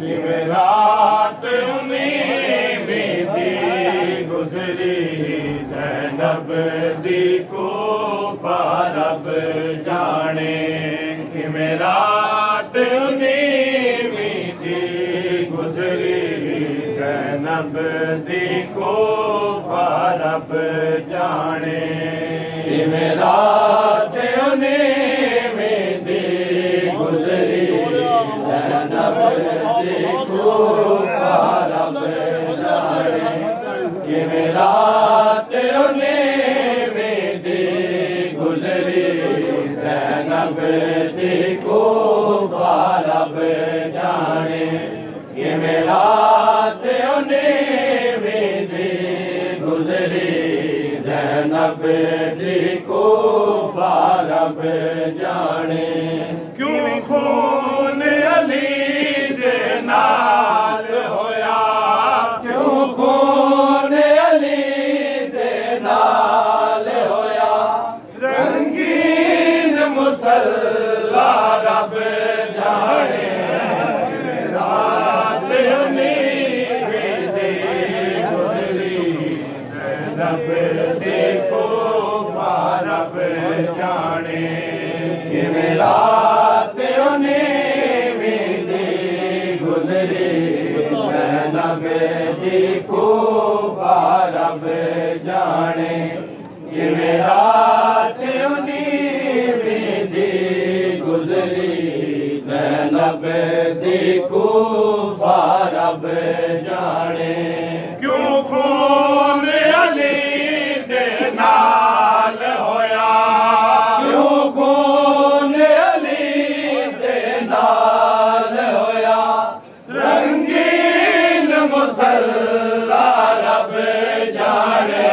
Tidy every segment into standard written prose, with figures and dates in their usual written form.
जिवें रात नीवीं दी गुज़री ज़ैनब दी कूफा रब जाने जिवें रात नीवीं दी गुज़री ज़ैनब दी कूफा रब जाने जिवें रात नीवीं दी गुज़री ज़ैनब दी कूफा रब जाने जिवें रात नीवीं दी गुज़री ज़ैनब दी कूफा रब जाने जिवें रात नीवीं दी गुज़री ज़ैनब दी कूफा रब जाने क्यों खून अली दे नाल होया क्यों खून अली दे नाल होया रंगीन मुसल्ला रब जाने रात नीवीं दी गुज़री ज़ैनब दी कूफा रब जाने जिवें रात नीवीं दी गुज़री ज़ैनब दी कूफा रब जाने जिवें रात नीवीं दी गुज़री ज़ैनब दी कूफा रब जाने क्यों खून अली दे नाल होया क्यों खून अली दे नाल होया रंगीन मुसल्ला रब जाने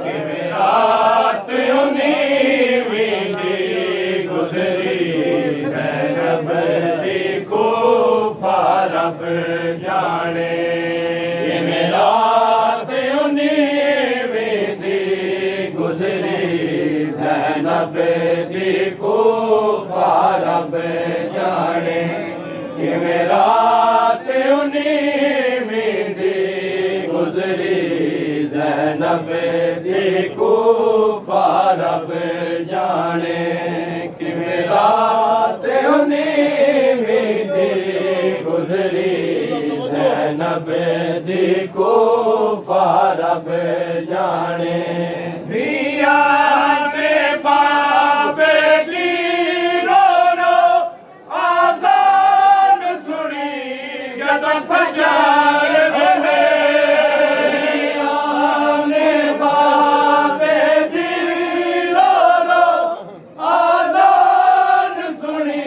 किवें रात नीवीं दी गुज़री ज़ैनब दी कूफा रब जाने किवें रात नीवीं दी गुज़री ज़ैनब दी कूफा रब जाने किवें रात नीवीं दी गुज़री ज़ैनब दी कूफा रब जाने किवें रात नीवीं दी गुज़री ज़ैनब दी कूफा रब जाने धिया ने बाबे दी रो रो आज़ान सुनी जदों फजर वेले धिया ने बाबे दी रो रो आज़ान सुनी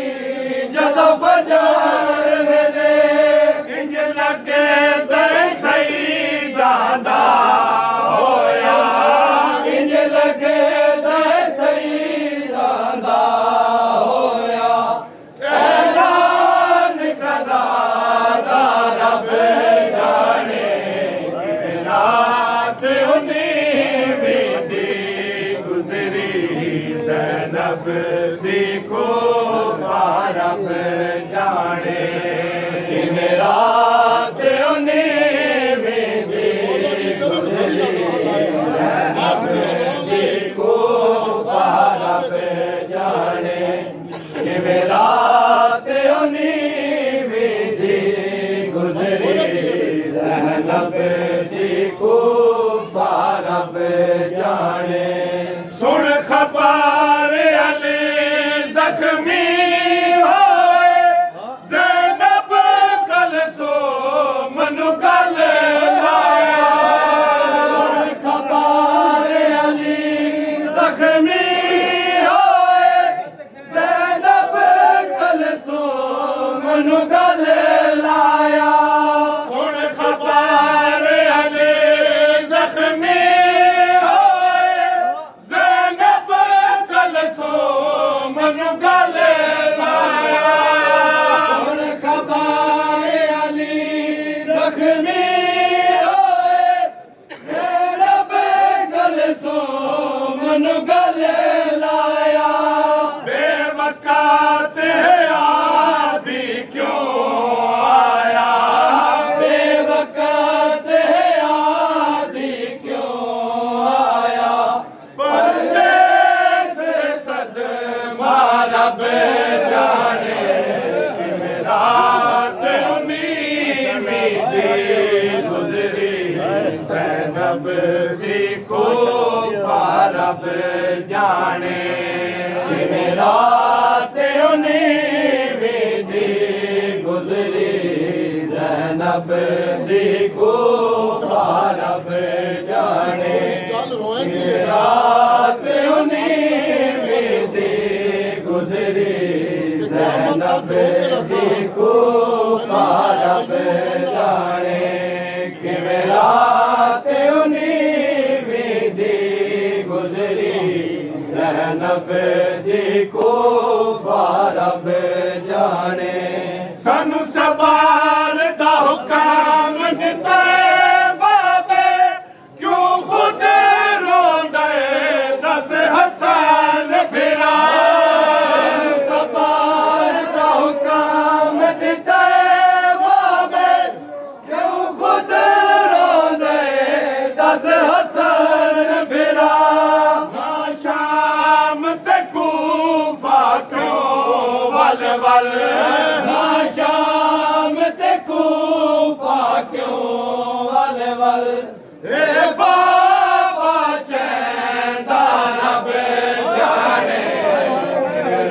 जदों फजर वेले इंज लगे दे सईदा दा होया इंज लगे दे सईदा दा होया ऐलान कज़ा दा रब जाने रात नीवीं दी गुज़री ज़ैनब दी कूफा रब जाने जिवें रात नीवीं दी गुज़री ज़ैनब दी कूफा रब जाने जिवें रात नीवीं दी गुज़री ज़ैनब दी कूफा रब जाने सुन खबर अली ज़ख्मी होए ज़ैनब कलसूम नू गल लाया सुन खबर अली ज़ख्मी होए ज़ैनब कलसूम नू गल लाया सुन खबर अली ज़ख्मी होए ज़ैनब कलसूम नू गल लाया सुन खबर अली ज़ख्मी होए ज़ैनब कलसूम नू गल लाया बेवकात है आदि क्यों आया ज़ैनब दी कूफा रब जाने किवें रात उन्हीं दी गुज़री ज़ैनब दी कूफा रब जाने किवें रात उन्हीं दी गुज़री ज़ैनब दी कूफा रब जाने किवें रात उन्हीं दी गुज़री ज़ैनब दी कूफा रब जाने सानू सवार दा हुक्म दिता बाबे क्यों खुद रोंदे दस हसन फिरा सानू सवार दा हुक्म दिता बाबे क्यों खुद रोंदे दस हसन फिरा ना शाम ते कूफा क्यों वल वल ना शाम ते कूफा क्यों वल वल ए बाबा चैंदा रब जाने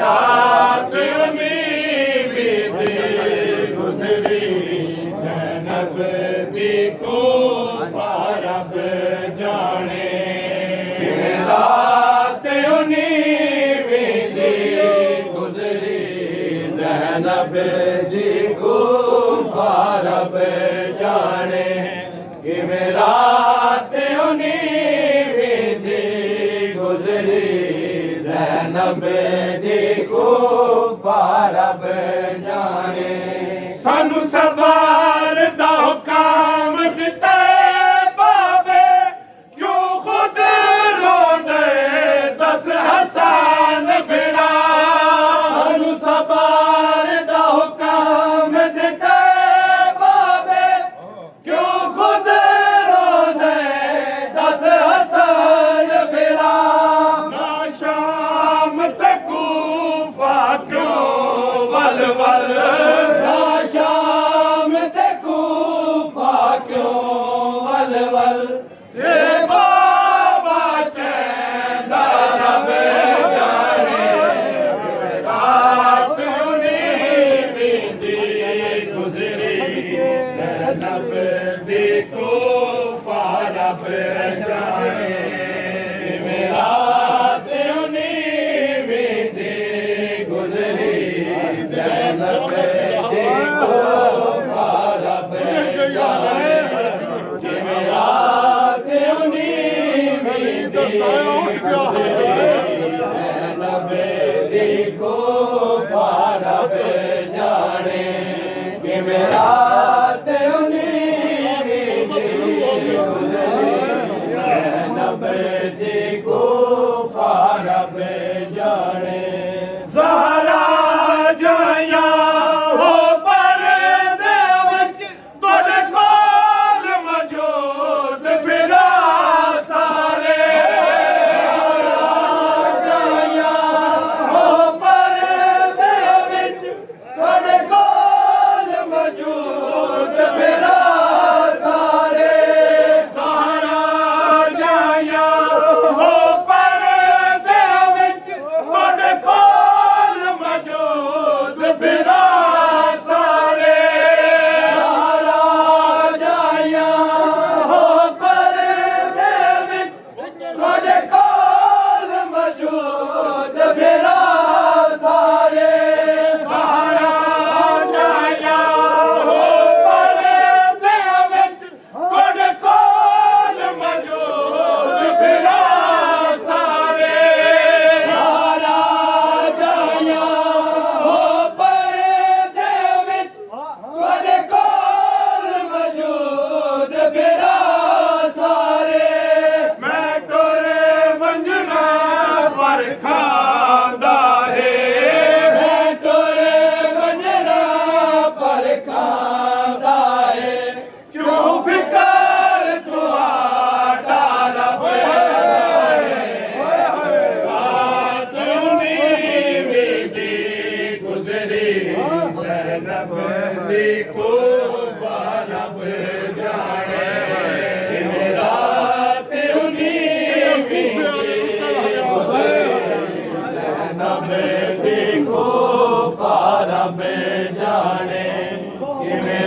रात उन्हीं दी गुज़री ज़ैनब दी कूफा रब जाने रात उन्हीं दी गुज़री ज़ैनब दी कूफा रब जाने किवें रात उन्हीं दी गुज़री ज़ैनब दी कूफा रब जाने सानू सवार दा हुक्म दिता बाबे क्यों खुद रोंदे दस हसन फिरा सानू सवार दा हुक्म दिता बाबे क्यों खुद रोंदे दस हसन फिरा ना शाम ते कूफा क्यों वल वल ना शाम ते कूफा क्यों वल वल ए बाबा चैंदा रब जाने रात उन्हीं दी गुज़री ज़ैनब दी कूफा रब जाने किवें रात उन्हीं दी गुज़री ज़ैनब दी कूफा रब जाने किवें रात उन्हीं दी गुज़री ज़ैनब दी कूफा रब जाने किवें रात उन्हीं दी गुज़री ज़ैनब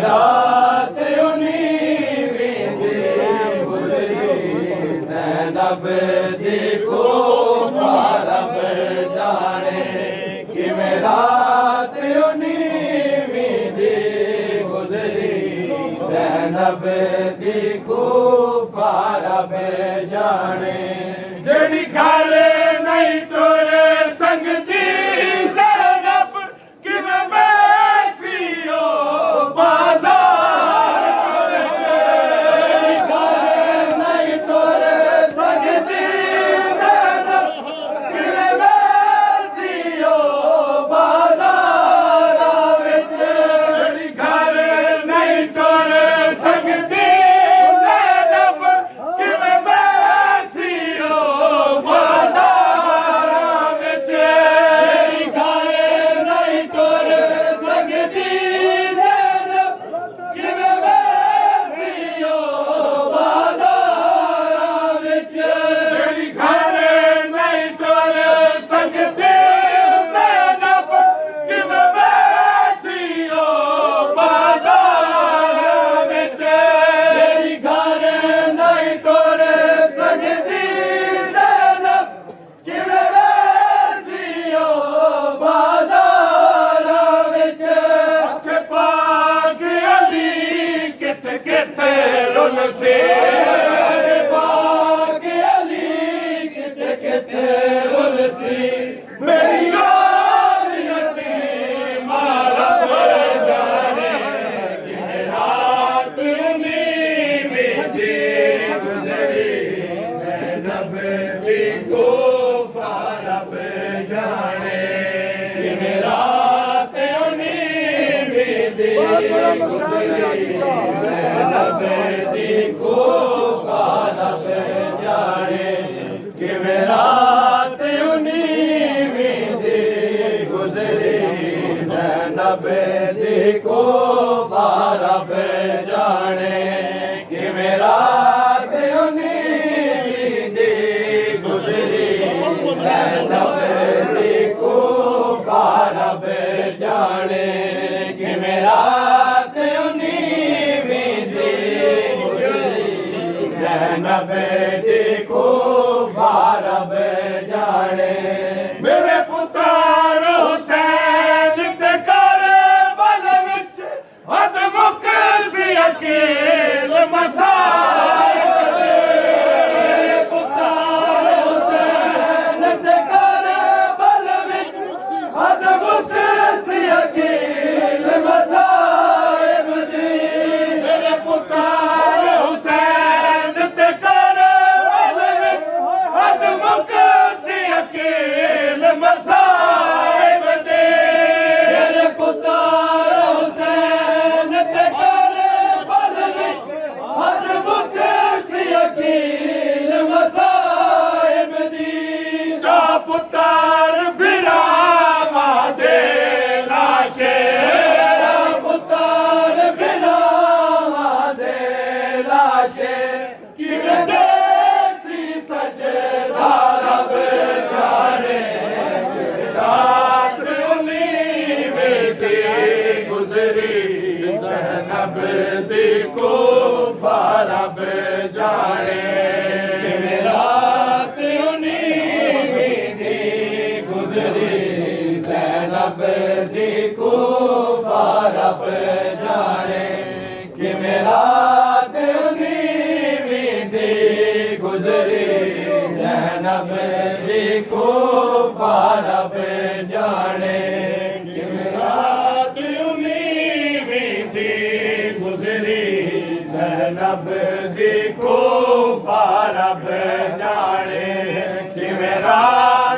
रात उन्हीं दी गुजरी ज़ैनब दी कोफा रब जाने किवें रात उन्हीं दी गुजरी ज़ैनब दी कोफा रब जाने जेड़ी घर नहीं तोरे संग दी ज़ैनब किवें बैसियो बाजार जेड़ी घर नहीं तोरे संग दी ज़ैनब किवें बैसियो बाजार विच जेड़ी घर नहीं तोरे संग दी ज़ैनब किवें बैसियो बाजार विच जेड़ी घर नहीं तोरे संग दी ज़ैनब किवें बैसियो बाजार विच जेड़ी घर नहीं तोरे संग दी ज़ैनब किवें बैसियो बाजार विच जेड़ी घर नहीं तोरे संग दी ज़ैनब किवें बैसियो बाजार विच अख पाक अली किथे किथे रुल सी पाक अली किथे किथे रुल सी मेरी यारियती मारब जाने किवें रात उन्हीं दी गुजरी ज़ैनब दी कोफा रब जाने किवें रात उन्हीं दी गुजरी ज़ैनब दी कोफा रब जाने किवें रात उन्हीं दी गुजरी ज़ैनब दी कोफा रब जाने किवें रात उन्हीं दी गुजरी ज़ैनब दी कोफा रब जाने किवें रात उन्हीं दी गुजरी ज़ैनब दी कोफा रब जाने मेरे पुत्र हुसैन ते करबल विच हद मुक सी अकील मसाइब मेरे पुत्र हुसैन ते करबल विच हद मुक सी अकील मसाइब दी मेरे पुत्र हुसैन ते करबल विच हद मुक सी अकील मसाइब दी मेरे पुत्र हुसैन ते करबल विच हद मुक सी अकील मसाइब दी चा पुत्र बिरावा दे लाशे चा पुत्र बिरावा दे लाशे किवें देसी सजदा रब जाने रात उन्हीं दी गुजरी ज़ैनब दी कोफा रब जाने किवें रात उन्हीं दी गुजरी ज़ैनब दी कोफा रब जाने किवें रात उन्हीं दी गुजरी ज़ैनब दी कोफा रब जाने किवें रात उन्हीं दी गुजरी ज़ैनब दी कोफा रब जाने किवें रात